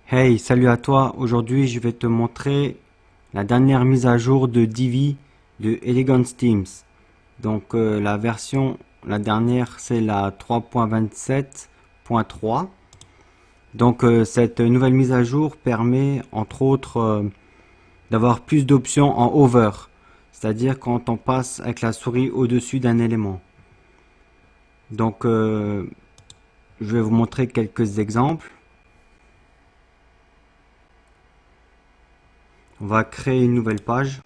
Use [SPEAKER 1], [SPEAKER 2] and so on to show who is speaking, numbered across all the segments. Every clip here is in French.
[SPEAKER 1] Hey, salut à toi. Aujourd'hui, je vais te montrer la dernière mise à jour de Divi de Elegance Themes. Donc, la dernière, c'est la 3.27.3. Donc, cette nouvelle mise à jour permet, entre autres, d'avoir plus d'options en hover, c'est-à-dire quand on passe avec la souris au-dessus d'un élément. Donc, je vais vous montrer quelques exemples. On va créer une nouvelle page.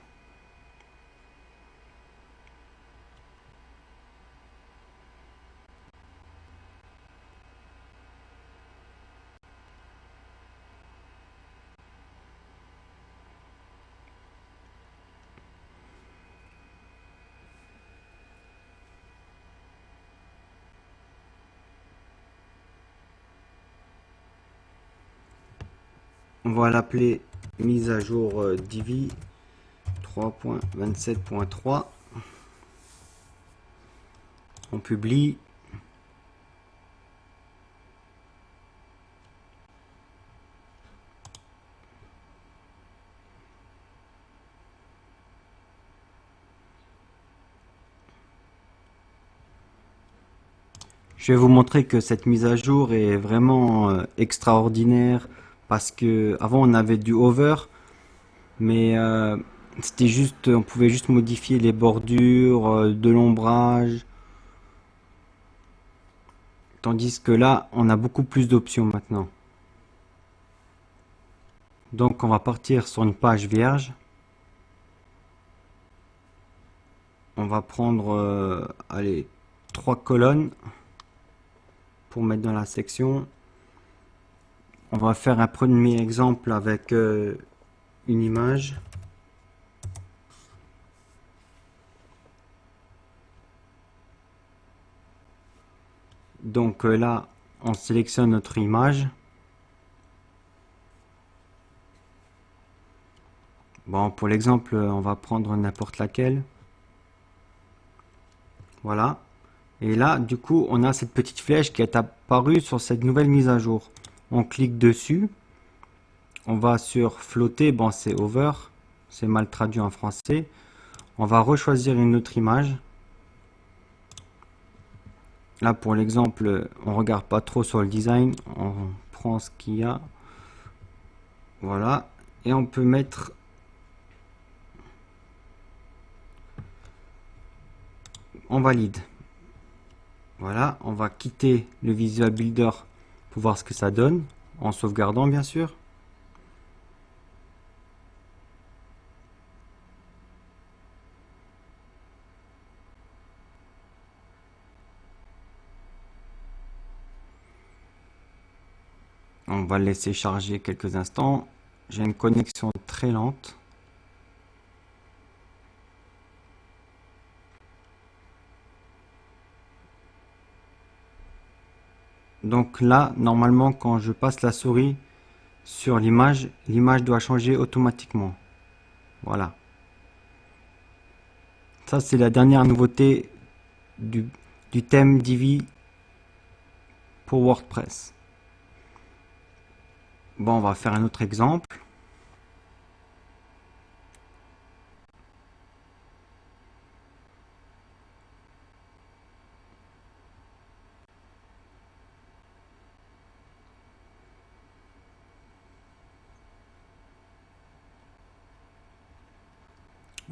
[SPEAKER 1] On va l'appeler mise à jour Divi 3.27.3. On publie. Je vais vous montrer que cette mise à jour est vraiment extraordinaire parce que avant on avait du hover, mais c'était juste, on pouvait juste modifier les bordures, de l'ombrage, tandis que là on a beaucoup plus d'options maintenant. Donc on va partir sur une page vierge. On va prendre, allez, 3 colonnes pour mettre dans la section. On va faire un premier exemple avec une image. Donc là, on sélectionne notre image. Bon, pour l'exemple, on va prendre n'importe laquelle. Voilà. Et là, du coup, on a cette petite flèche qui est apparue sur cette nouvelle mise à jour. On clique dessus. On va sur flotter. Bon, c'est over. C'est mal traduit en français. On va rechoisir une autre image. Là, pour l'exemple, on regarde pas trop sur le design. On prend ce qu'il y a. Voilà. Et on peut mettre... On valide. Voilà, on va quitter le Visual Builder pour voir ce que ça donne, en sauvegardant bien sûr. On va le laisser charger quelques instants. J'ai une connexion très lente. Donc là, normalement, quand je passe la souris sur l'image, l'image doit changer automatiquement. Voilà. Ça, c'est la dernière nouveauté du, du thème Divi pour WordPress. Bon, on va faire un autre exemple.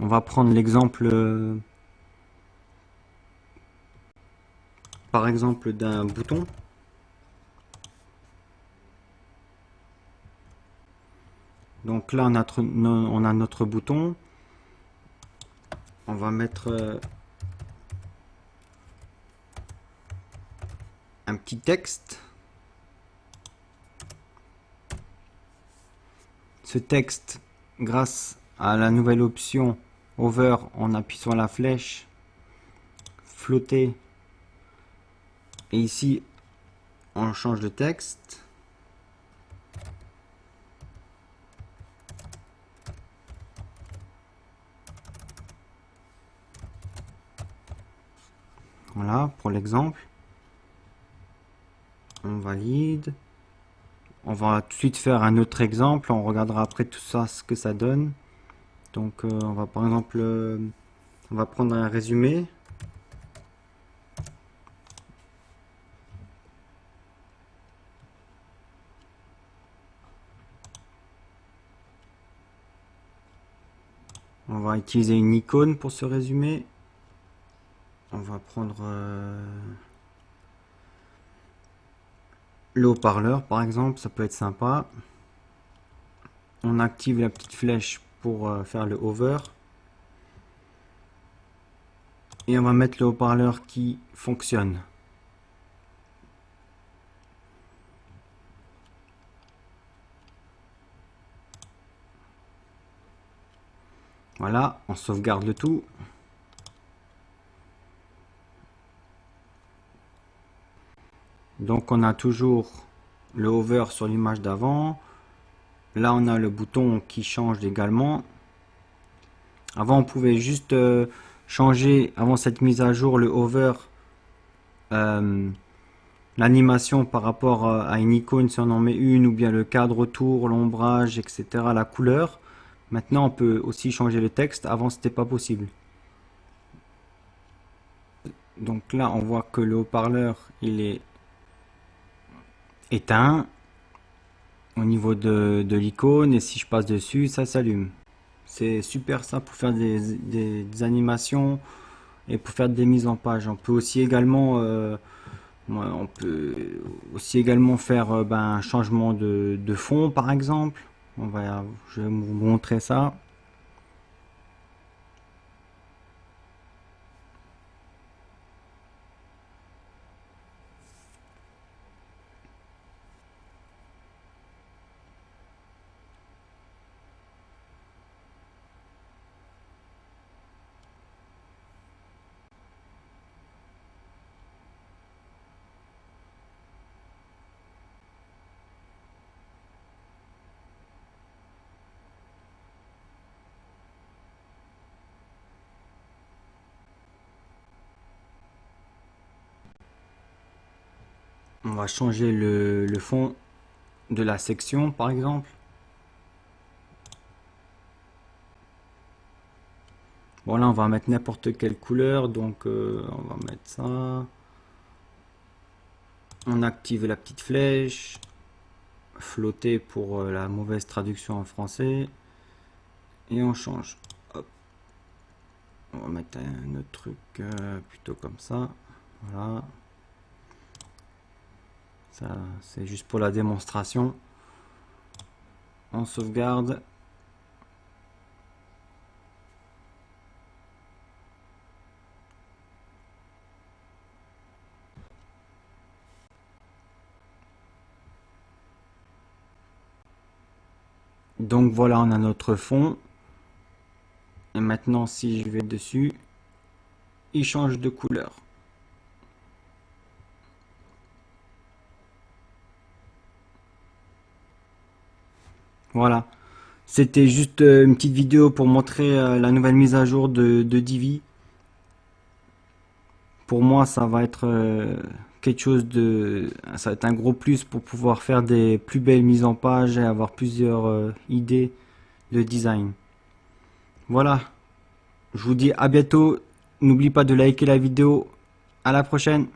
[SPEAKER 1] On va prendre l'exemple, par exemple, d'un bouton. Donc là, on a notre bouton. On va mettre un petit texte. Ce texte, grâce à la nouvelle option Hover, on appuie sur la flèche, flotter, et ici, on change de texte. Voilà, pour l'exemple. On valide. On va tout de suite faire un autre exemple. On regardera après tout ça ce que ça donne. Donc on va par exemple, on va prendre un résumé. On va utiliser une icône pour ce résumé. On va prendre le haut-parleur par exemple, ça peut être sympa. On active la petite flèche pour faire le hover. Et on va mettre le haut-parleur qui fonctionne. Voilà, on sauvegarde le tout. Donc on a toujours le hover sur l'image d'avant. Là on a le bouton qui change également. Avant on pouvait juste changer, avant cette mise à jour, le hover, l'animation par rapport à une icône si on en met une, ou bien le cadre autour, l'ombrage, etc., la couleur. Maintenant on peut aussi changer le texte, avant c'était pas possible. Donc là on voit que le haut-parleur il est éteint au niveau de l'icône, et si je passe dessus ça s'allume. C'est super ça pour faire des animations et pour faire des mises en page. On peut aussi également faire un changement de fond par exemple. Je vais vous montrer ça. On va changer le fond de la section par exemple. Bon là on va mettre n'importe quelle couleur, donc on va mettre ça. On active la petite flèche, flotter pour la mauvaise traduction en français, et on change. Hop. On va mettre un autre truc plutôt comme ça. Voilà. Ça c'est juste pour la démonstration. On sauvegarde. Donc voilà, on a notre fond. Et maintenant, si je vais dessus, il change de couleur. Voilà. C'était juste une petite vidéo pour montrer la nouvelle mise à jour de Divi. Pour moi, ça va être quelque chose ça va être un gros plus pour pouvoir faire des plus belles mises en page et avoir plusieurs idées de design. Voilà. Je vous dis à bientôt. N'oublie pas de liker la vidéo. À la prochaine.